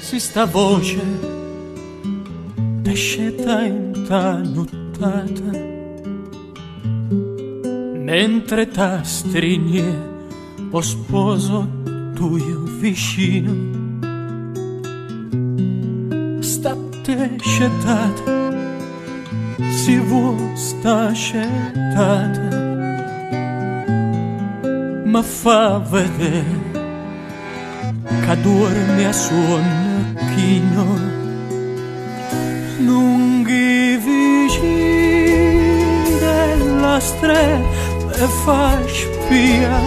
si sta voce t'esceta in ta nottata, mentre ta strigne o sposo tuo vicino, state scettata, si vuol sta scettata, ma fa vedere che dorme a suon chino, lunghi vicini della strada e fa spia,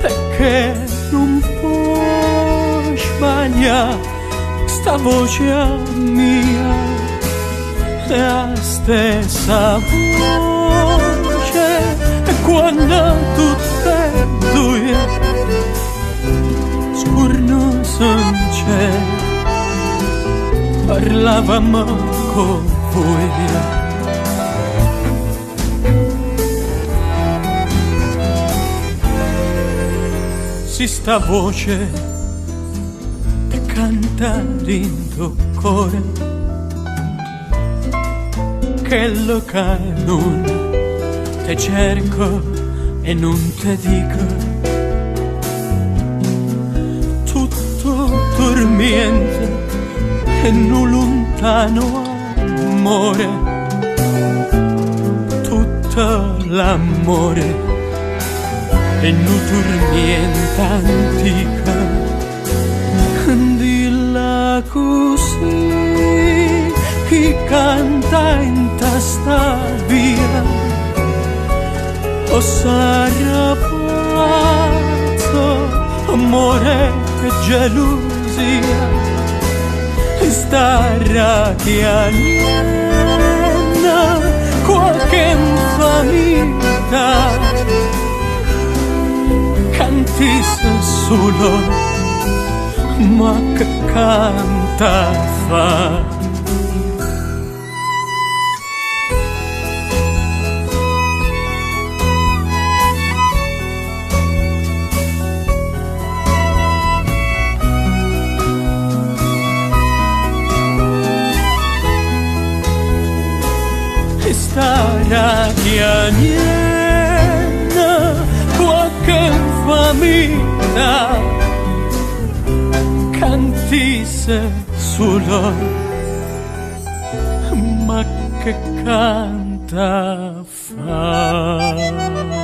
perché non può sbagliare sta voce mia, è la stessa voce quando tutte e due scurno son c'è, parlavamo con voi. Si sta voce che canta dentro cuore, che lo non te cerco e non te dico, dormiente e non lontano amore, tutto l'amore e non dormiente antica, dilla così chi canta in testa via, o sarà pazzo amore e gelosia, starà chiarina qualche famiglia, cantisse solo ma che canta fa. Starà chiarina qualche famiglia, cantisse solo ma che canta fa.